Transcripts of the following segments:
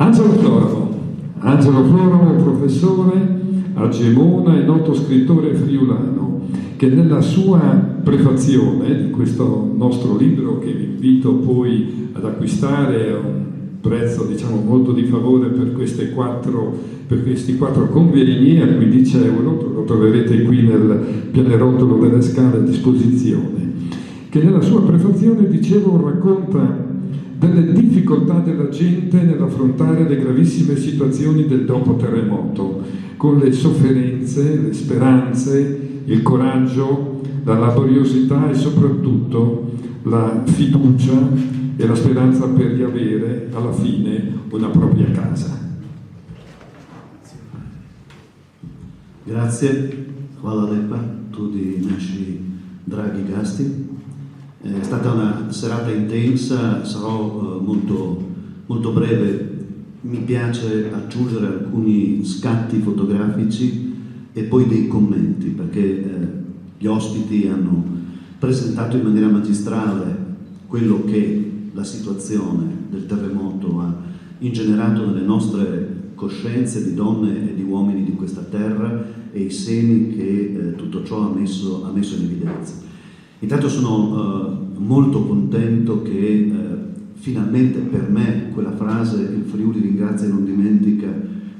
Angelo Floramo, professore a Gemona e noto scrittore friulano, che nella sua prefazione di questo nostro libro, che vi invito poi ad acquistare a un prezzo diciamo molto di favore per questi quattro convegni a 15 euro, lo troverete qui nel pianerottolo delle scale a disposizione, che nella sua prefazione, dicevo, racconta delle difficoltà della gente nell'affrontare le gravissime situazioni del dopo terremoto, con le sofferenze, le speranze, il coraggio, la laboriosità e soprattutto la fiducia e la speranza per riavere alla fine una propria casa. Grazie, hvala lepa tudi naši dragi gasti. È stata una serata intensa, sarò molto breve. Mi piace aggiungere alcuni scatti fotografici e poi dei commenti, perché gli ospiti hanno presentato in maniera magistrale quello che la situazione del terremoto ha ingenerato nelle nostre coscienze di donne e di uomini di questa terra e i semi che tutto ciò ha messo in evidenza. Intanto sono molto contento che finalmente per me quella frase "il Friuli ringrazia e non dimentica",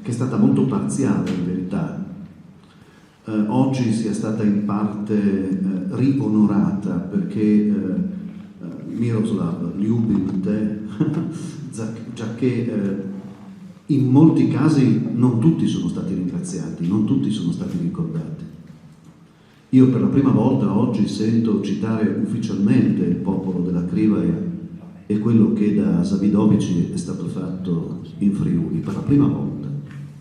che è stata molto parziale in verità, oggi sia stata in parte rionorata, perché Miroslav Ljubim te, giacché in molti casi non tutti sono stati ringraziati, non tutti sono stati ricordati. Io per la prima volta oggi sento citare ufficialmente il popolo della Krivaja e quello che da Savidovici è stato fatto in Friuli, per la prima volta,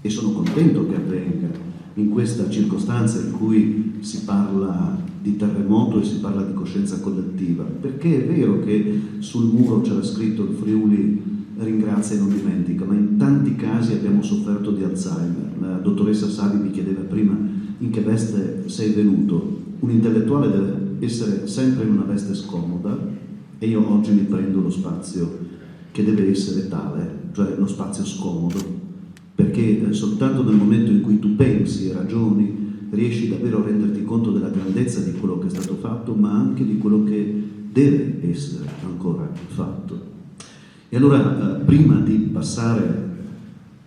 e sono contento che avvenga in questa circostanza in cui si parla di terremoto e si parla di coscienza collettiva, perché è vero che sul muro c'era scritto "il Friuli ringrazia e non dimentica", ma in tanti casi abbiamo sofferto di Alzheimer. La dottoressa Savi mi chiedeva prima in che veste sei venuto. Un intellettuale deve essere sempre in una veste scomoda, e io oggi mi prendo lo spazio che deve essere tale, cioè lo spazio scomodo, perché soltanto nel momento in cui tu pensi e ragioni riesci davvero a renderti conto della grandezza di quello che è stato fatto, ma anche di quello che deve essere ancora fatto. E allora, prima di passare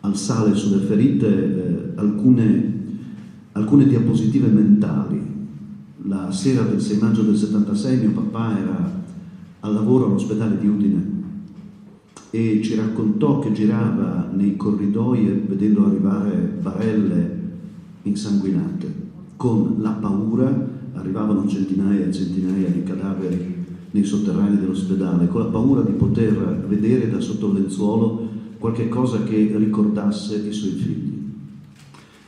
al sale sulle ferite, alcune diapositive mentali. La sera del 6 maggio del 76 mio papà era al lavoro all'ospedale di Udine e ci raccontò che girava nei corridoi vedendo arrivare barelle insanguinate, con la paura, arrivavano centinaia e centinaia di cadaveri nei sotterranei dell'ospedale, con la paura di poter vedere da sotto il lenzuolo qualche cosa che ricordasse i suoi figli.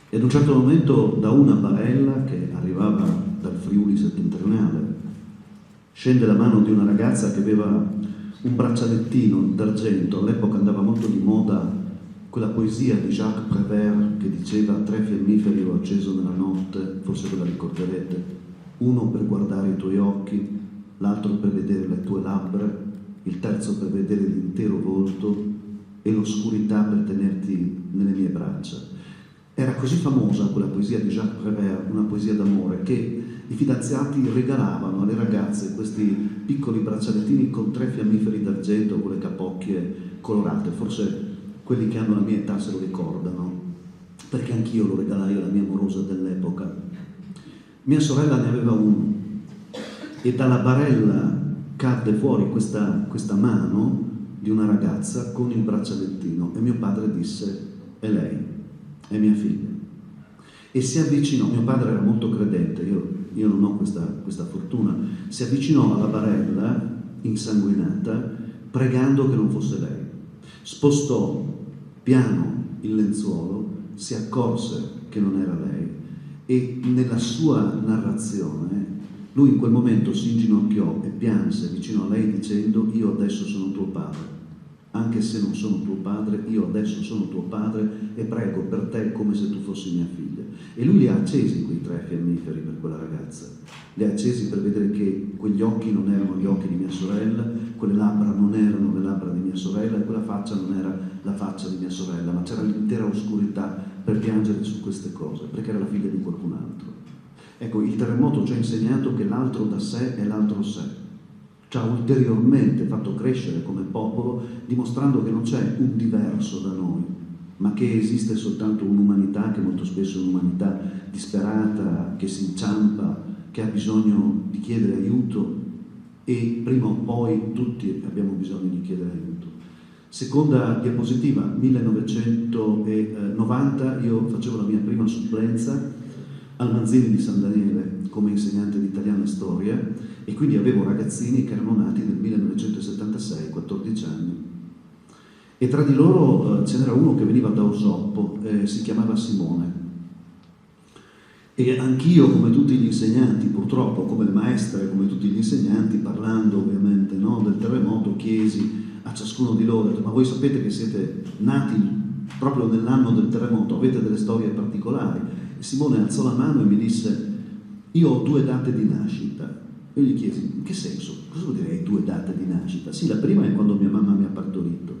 E ad un certo momento, da una barella che arrivava dal Friuli settentrionale, scende la mano di una ragazza che aveva un braccialettino d'argento. All'epoca andava molto di moda quella poesia di Jacques Prévert che diceva: 3 fiammiferi ho acceso nella notte, forse ve la ricorderete, uno per guardare i tuoi occhi, l'altro per vedere le tue labbra, il terzo per vedere l'intero volto e l'oscurità per tenerti nelle mie braccia. Era così famosa quella poesia di Jacques Prévert, una poesia d'amore, che i fidanzati regalavano alle ragazze questi piccoli braccialettini con 3 fiammiferi d'argento, con le capocchie colorate. Forse quelli che hanno la mia età se lo ricordano, perché anch'io lo regalai alla mia amorosa dell'epoca. Mia sorella ne aveva uno e dalla barella cadde fuori questa mano di una ragazza con il braccialettino e mio padre disse: è lei, è mia figlia. E si avvicinò, mio padre era molto credente, io non ho questa fortuna, si avvicinò alla barella insanguinata pregando che non fosse lei. Spostò piano il lenzuolo, si accorse che non era lei e nella sua narrazione lui in quel momento si inginocchiò e pianse vicino a lei dicendo: io adesso sono tuo padre, anche se non sono tuo padre, io adesso sono tuo padre e prego per te come se tu fossi mia figlia. E lui li ha accesi quei 3 fiammiferi per quella ragazza, li ha accesi per vedere che quegli occhi non erano gli occhi di mia sorella, quelle labbra non erano le labbra di mia mia sorella, e quella faccia non era la faccia di mia sorella, ma c'era l'intera oscurità per piangere su queste cose, perché era la figlia di qualcun altro. Ecco, il terremoto ci ha insegnato che l'altro da sé è l'altro sé. Ci ha ulteriormente fatto crescere come popolo, dimostrando che non c'è un diverso da noi, ma che esiste soltanto un'umanità, che molto spesso è un'umanità disperata, che si inciampa, che ha bisogno di chiedere aiuto, e prima o poi tutti abbiamo bisogno di chiedere aiuto. Seconda diapositiva, 1990 io facevo la mia prima supplenza al Manzini di San Daniele come insegnante di italiano e storia, e quindi avevo ragazzini che erano nati nel 1976, 14 anni. E tra di loro ce n'era uno che veniva da Osoppo, si chiamava Simone. E anch'io, come tutti gli insegnanti, purtroppo, come le maestre, come tutti gli insegnanti, parlando ovviamente, no, del terremoto, chiesi a ciascuno di loro: ma voi sapete che siete nati proprio nell'anno del terremoto, avete delle storie particolari? E Simone alzò la mano e mi disse: io ho 2 date di nascita. Io gli chiesi: in che senso? Cosa vuol dire hai 2 date di nascita? Sì, la prima è quando mia mamma mi ha partorito,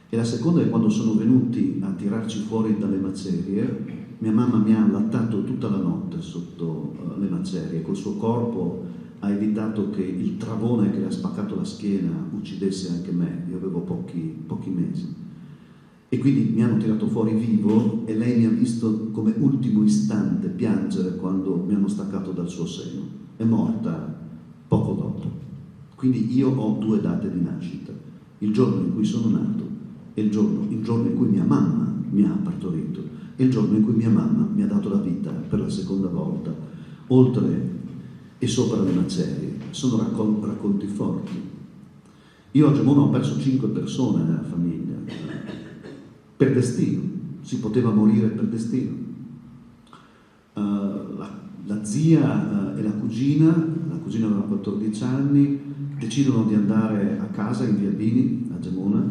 e la seconda è quando sono venuti a tirarci fuori dalle macerie. Mia mamma mi ha allattato tutta la notte sotto le macerie, col suo corpo ha evitato che il travone che le ha spaccato la schiena uccidesse anche me. Io avevo pochi mesi, e quindi mi hanno tirato fuori vivo, e lei mi ha visto come ultimo istante piangere quando mi hanno staccato dal suo seno. È morta poco dopo. Quindi io ho 2 date di nascita: il giorno in cui sono nato e il giorno in cui mia mamma mi ha partorito, e il giorno in cui mia mamma mi ha dato la vita per la seconda volta, oltre e sopra le macerie. Sono racconti forti. Io a Gemona ho perso 5 persone nella famiglia, per destino. Si poteva morire per destino. La zia e la cugina aveva 14 anni, decidono di andare a casa in via Bini, a Gemona,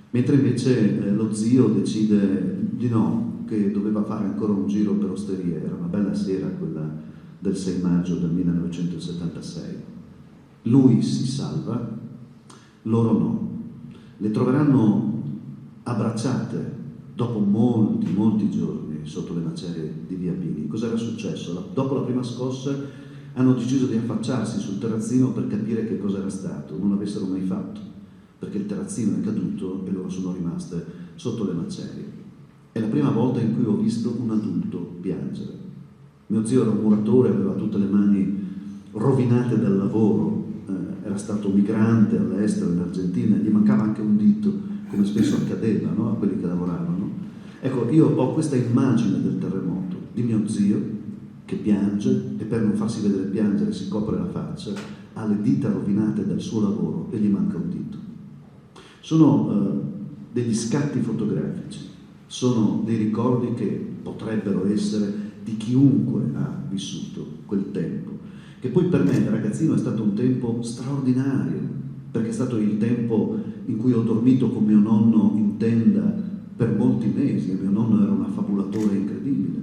mentre invece lo zio decide di no, che doveva fare ancora un giro per Osterie. Era una bella sera quella del 6 maggio del 1976. Lui si salva, loro no. Le troveranno abbracciate dopo molti giorni sotto le macerie di via Bini. Cos'era successo? Dopo la prima scossa hanno deciso di affacciarsi sul terrazzino per capire che cosa era stato. Non l'avessero mai fatto, perché il terrazzino è caduto e loro sono rimaste sotto le macerie. È la prima volta in cui ho visto un adulto piangere. Mio zio era un muratore, aveva tutte le mani rovinate dal lavoro, era stato migrante all'estero, in Argentina, gli mancava anche un dito, come spesso accadeva, no, a quelli che lavoravano. Ecco, io ho questa immagine del terremoto, di mio zio che piange, e per non farsi vedere piangere si copre la faccia, ha le dita rovinate dal suo lavoro e gli manca un dito. Sono degli scatti fotografici, sono dei ricordi che potrebbero essere di chiunque ha vissuto quel tempo, che poi per me da ragazzino è stato un tempo straordinario, perché è stato il tempo in cui ho dormito con mio nonno in tenda per molti mesi, e mio nonno era un affabulatore incredibile.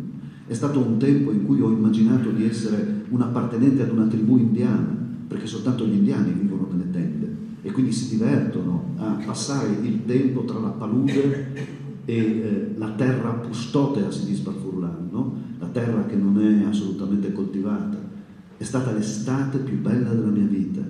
È stato un tempo in cui ho immaginato di essere un appartenente ad una tribù indiana, perché soltanto gli indiani vivono nelle tende e quindi si divertono a passare il tempo tra la palude e la terra pustotea, si dice per Furlan, no? La terra che non è assolutamente coltivata. È stata l'estate più bella della mia vita,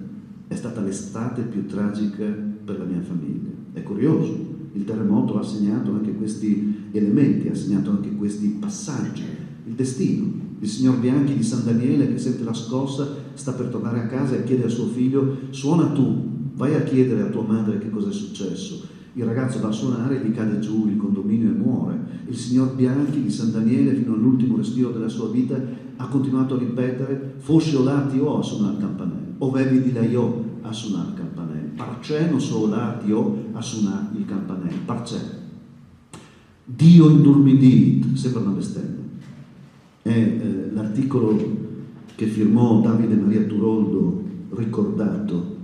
è stata l'estate più tragica per la mia famiglia. È curioso, il terremoto ha segnato anche questi elementi, ha segnato anche questi passaggi, il destino. Il signor Bianchi di San Daniele, che sente la scossa, sta per tornare a casa e chiede a suo figlio: suona tu, vai a chiedere a tua madre che cosa è successo. Il ragazzo va a suonare, gli cade giù il condominio e muore. Il signor Bianchi di San Daniele, fino all'ultimo respiro della sua vita, ha continuato a ripetere: fosci olati o a suonare il campanello, o vevi di lei o a suonare il campanello, parcè non so olati o a suonare il campanello, parcè. Dio indurmidit, sembra una bestemmia. È l'articolo che firmò Davide Maria Turoldo, ricordato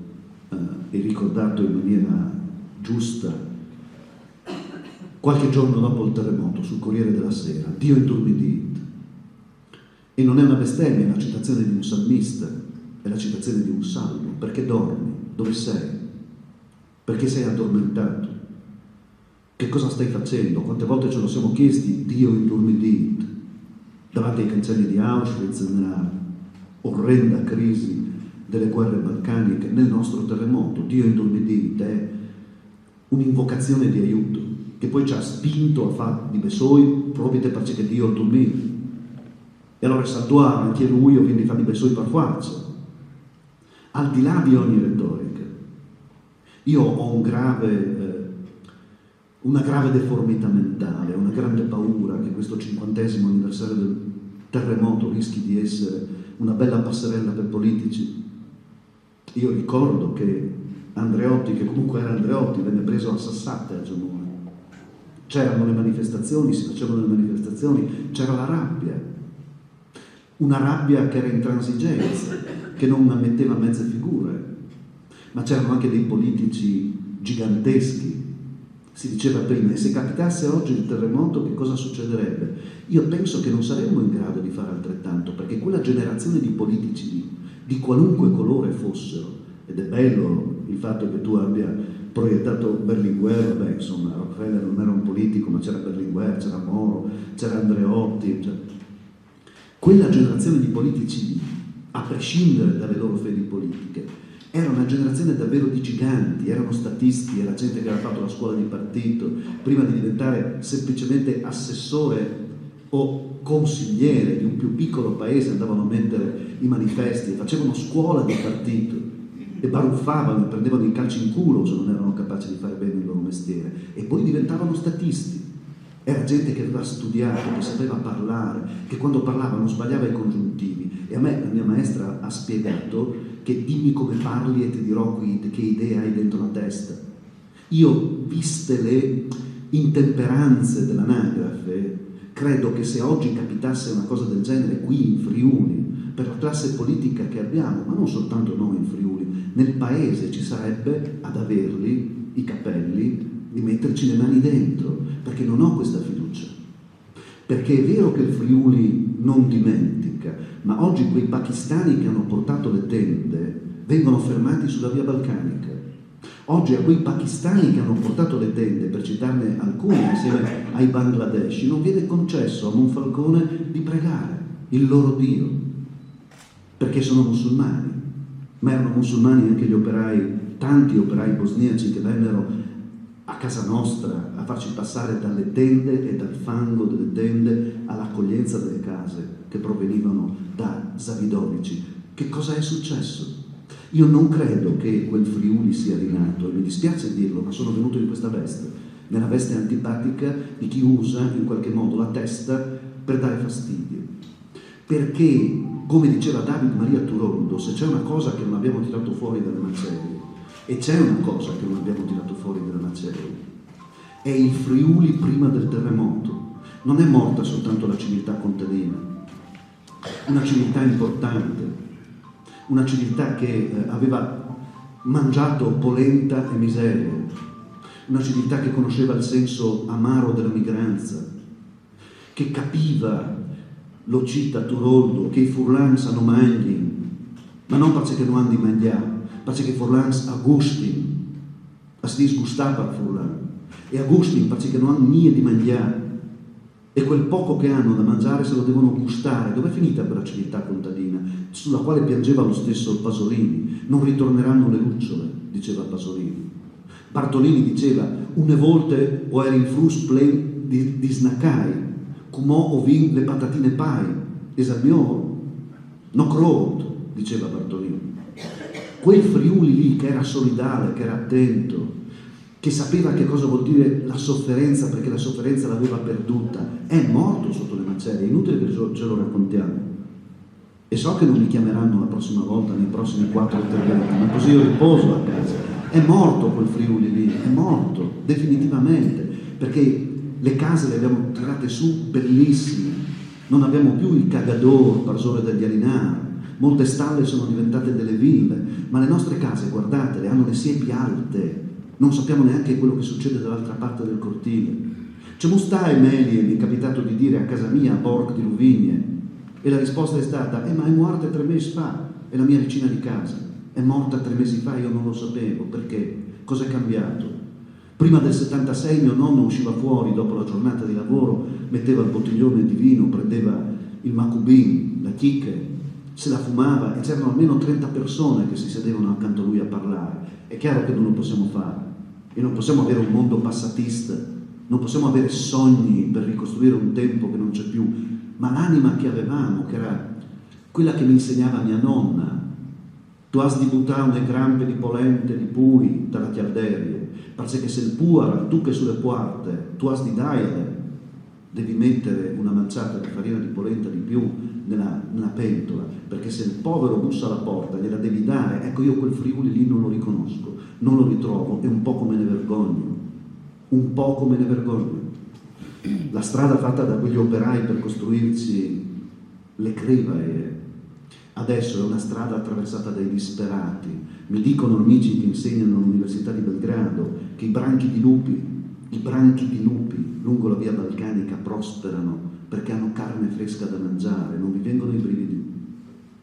e ricordato in maniera giusta qualche giorno dopo il terremoto sul Corriere della Sera. Dio indurmidit. E non è una bestemmia, è la citazione di un salmista, è la citazione di un salmo. Perché dormi? Dove sei? perché sei addormentato. Che cosa stai facendo? Quante volte ce lo siamo chiesti, Dio indormidit, davanti ai cancelli di Auschwitz, nella orrenda crisi delle guerre balcaniche, nel nostro terremoto. Dio indormidit è un'invocazione di aiuto che poi ci ha spinto a fare di Besoi proprio perché Dio dormiva. E allora saltuare anche lui o quindi fa di Besoi per forza. Al di là di ogni retorica, io ho una grave deformità mentale, una grande paura che questo 50° anniversario del terremoto rischi di essere una bella passerella per politici. Io ricordo che Andreotti, che comunque era Andreotti, venne preso a sassate a Gemona. C'erano le manifestazioni, si facevano le manifestazioni, c'era la rabbia. Una rabbia che era intransigenza, che non ammetteva mezze figure, ma c'erano anche dei politici giganteschi. Si diceva prima, e se capitasse oggi il terremoto che cosa succederebbe? Io penso che non saremmo in grado di fare altrettanto, perché quella generazione di politici di qualunque colore fossero, ed è bello il fatto che tu abbia proiettato Berlinguer, beh insomma Rockefeller non era un politico, ma c'era Berlinguer, c'era Moro, c'era Andreotti, quella generazione di politici, a prescindere dalle loro fedi politiche, era una generazione davvero di giganti, erano statisti, era gente che aveva fatto la scuola di partito, prima di diventare semplicemente assessore o consigliere di un più piccolo paese andavano a mettere i manifesti e facevano scuola di partito e baruffavano e prendevano i calci in culo se non erano capaci di fare bene il loro mestiere e poi diventavano statisti. Era gente che aveva studiato, che sapeva parlare, che quando parlava non sbagliava i congiuntivi. E a me la mia maestra ha spiegato che dimmi come parli e ti dirò che idee hai dentro la testa. Io, viste le intemperanze dell'anagrafe, credo che se oggi capitasse una cosa del genere qui in Friuli, per la classe politica che abbiamo, ma non soltanto noi in Friuli, nel paese ci sarebbe ad averli i capelli di metterci le mani dentro, perché non ho questa fiducia. Perché è vero che il Friuli non dimentica, ma oggi quei pakistani che hanno portato le tende vengono fermati sulla via balcanica. Oggi a quei pakistani che hanno portato le tende, per citarne alcuni insieme ai bangladeshi, non viene concesso a Monfalcone di pregare il loro Dio, perché sono musulmani. Ma erano musulmani anche gli operai, tanti operai bosniaci che vennero a casa nostra a farci passare dalle tende e dal fango delle tende all'accoglienza delle case che provenivano da Zavidovici. Che cosa è successo? Io non credo che quel Friuli sia rinato, e mi dispiace dirlo, ma sono venuto in questa veste, nella veste antipatica di chi usa in qualche modo la testa per dare fastidio. Perché, come diceva David Maria Turondo, se c'è una cosa che non abbiamo tirato fuori dalle macerie, e c'è una cosa che non abbiamo tirato fuori dalle macerie, è il Friuli prima del terremoto. Non è morta soltanto la civiltà contadina, una civiltà importante, una civiltà che aveva mangiato polenta e miseria, una civiltà che conosceva il senso amaro della migranza, che capiva, lo cita Turondo, che i furlans hanno mangi, ma non perché non hanno di mangiare, perché i furlans a gustin, si disgustava il furlan, e a gustin perché non hanno niente di mangiare, e quel poco che hanno da mangiare se lo devono gustare. Dov'è finita quella civiltà contadina, sulla quale piangeva lo stesso Pasolini? Non ritorneranno le lucciole, diceva Pasolini. Bartolini diceva, une volte o eri in frus plen di snacai, cumò ovin le patatine pai, esamio, no crot, diceva Bartolini. Quel Friuli lì che era solidale, che era attento, che sapeva che cosa vuol dire la sofferenza, perché la sofferenza l'aveva perduta, è morto sotto le macerie. È inutile che ce lo raccontiamo. E so che non mi chiameranno la prossima volta, nei prossimi 4 interventi, ma così io riposo a casa. È morto quel Friuli lì, è morto, definitivamente, perché le case le abbiamo tirate su bellissime, non abbiamo più il cagador, Parsore degli Alinari, molte stalle sono diventate delle ville, ma le nostre case, guardatele, hanno le siepi alte, non sappiamo neanche quello che succede dall'altra parte del cortile. C'è Mustai Melie, mi è capitato di dire a casa mia, a Borg di Luvigne, e la risposta è stata, ma è morta 3 mesi fa, è la mia vicina di casa, è morta 3 mesi fa, io non lo sapevo, perché? Cos'è cambiato? Prima del 76 mio nonno usciva fuori dopo la giornata di lavoro, metteva il bottiglione di vino, prendeva il macubin, la chicche, se la fumava e c'erano almeno 30 persone che si sedevano accanto a lui a parlare. È chiaro che non lo possiamo fare e non possiamo avere un mondo passatista, non possiamo avere sogni per ricostruire un tempo che non c'è più, ma l'anima che avevamo, che era quella che mi insegnava mia nonna, tu has di buttare une grampe di polente di pui dalla chialderie, perché se il puar tu che sulle puarte, tu has di daile, devi mettere una manciata di farina di polenta di più nella pentola, perché se il povero bussa alla porta gliela devi dare. Ecco, io quel Friuli lì non lo riconosco, non lo ritrovo e un poco me ne vergogno, un poco me ne vergogno. La strada fatta da quegli operai per costruirci le crivaie adesso è una strada attraversata dai disperati. Mi dicono amici che insegnano all'Università di Belgrado che i branchi di lupi lungo la via balcanica prosperano perché hanno carne fresca da mangiare, non vi vengono i brividi.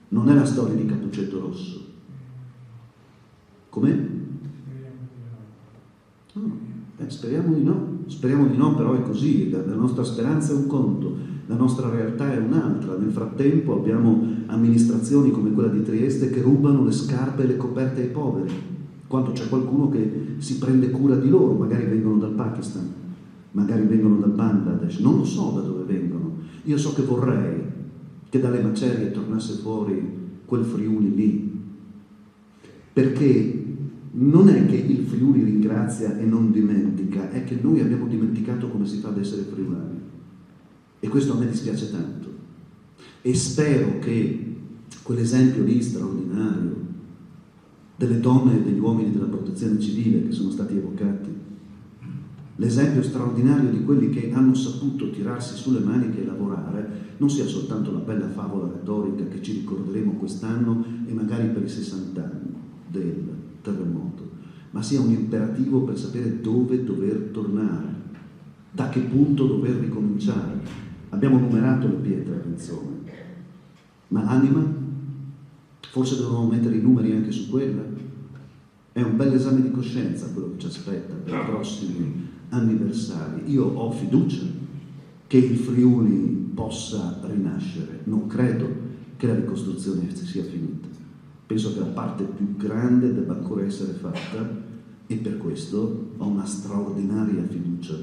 Non è la storia di Cappuccetto Rosso. Com'è? Speriamo di no, però è così, la nostra speranza è un conto, la nostra realtà è un'altra. Nel frattempo abbiamo amministrazioni come quella di Trieste che rubano le scarpe e le coperte ai poveri, quando c'è qualcuno che si prende cura di loro, magari vengono dal Pakistan, magari vengono dal Bangladesh, non lo so da dove vengono. Io so che vorrei che dalle macerie tornasse fuori quel Friuli lì, perché non è che il Friuli ringrazia e non dimentica, è che noi abbiamo dimenticato come si fa ad essere friulani, e questo a me dispiace tanto, e spero che quell'esempio lì straordinario delle donne e degli uomini della protezione civile che sono stati evocati, l'esempio straordinario di quelli che hanno saputo tirarsi sulle maniche e lavorare, non sia soltanto la bella favola retorica che ci ricorderemo quest'anno e magari per i 60 anni del terremoto, ma sia un imperativo per sapere dove dover tornare, da che punto dover ricominciare. Abbiamo numerato le pietre a Pinzone, ma l'anima? Forse dovremmo mettere i numeri anche su quella? È un bel esame di coscienza quello che ci aspetta per i prossimi anniversari. Io ho fiducia che il Friuli possa rinascere, non credo che la ricostruzione sia finita. Penso che la parte più grande debba ancora essere fatta e per questo ho una straordinaria fiducia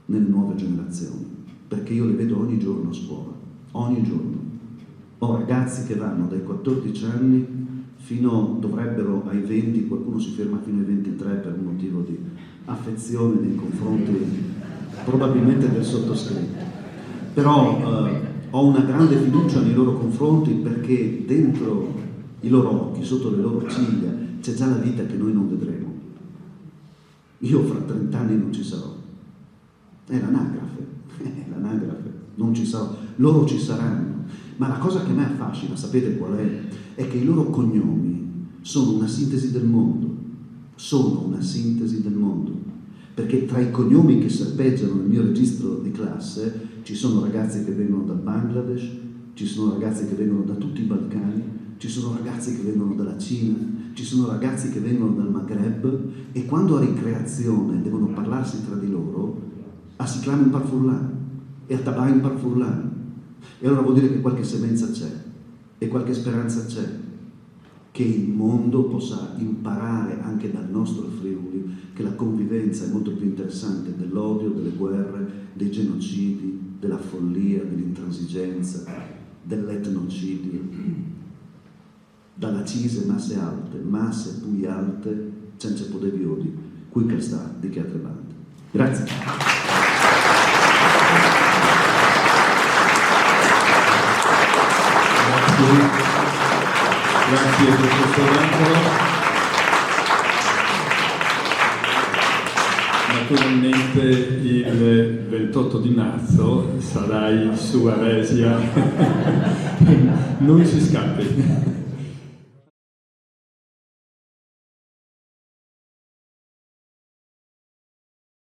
nelle nuove generazioni, perché io le vedo ogni giorno a scuola, ogni giorno. Ho ragazzi che vanno dai 14 anni dovrebbero ai 20, qualcuno si ferma fino ai 23 per un motivo di affezione nei confronti probabilmente del sottoscritto. Però ho una grande fiducia nei loro confronti perché dentro i loro occhi, sotto le loro ciglia, c'è già la vita che noi non vedremo. Io fra 30 anni non ci sarò. È l'anagrafe, non ci sarò. Loro ci saranno. Ma la cosa che a me affascina, sapete qual è? È che i loro cognomi sono una sintesi del mondo. Sono una sintesi del mondo. Perché tra i cognomi che serpeggiano nel mio registro di classe ci sono ragazzi che vengono dal Bangladesh, ci sono ragazzi che vengono da tutti i Balcani, ci sono ragazzi che vengono dalla Cina, ci sono ragazzi che vengono dal Maghreb, e quando a ricreazione devono parlarsi tra di loro, a Siclam impar furlan e a Tabà impar furlan. E allora vuol dire che qualche semenza c'è e qualche speranza c'è, che il mondo possa imparare anche dal nostro Friuli che la convivenza è molto più interessante dell'odio, delle guerre, dei genocidi, della follia, dell'intransigenza, dell'etnocidio. Dalla cise masse pui alte, senza podevi odi, qui che sta di che altre bande. Grazie. Grazie professor Angelo. Naturalmente il 28 di marzo sarai su Aresia, non ci scappi.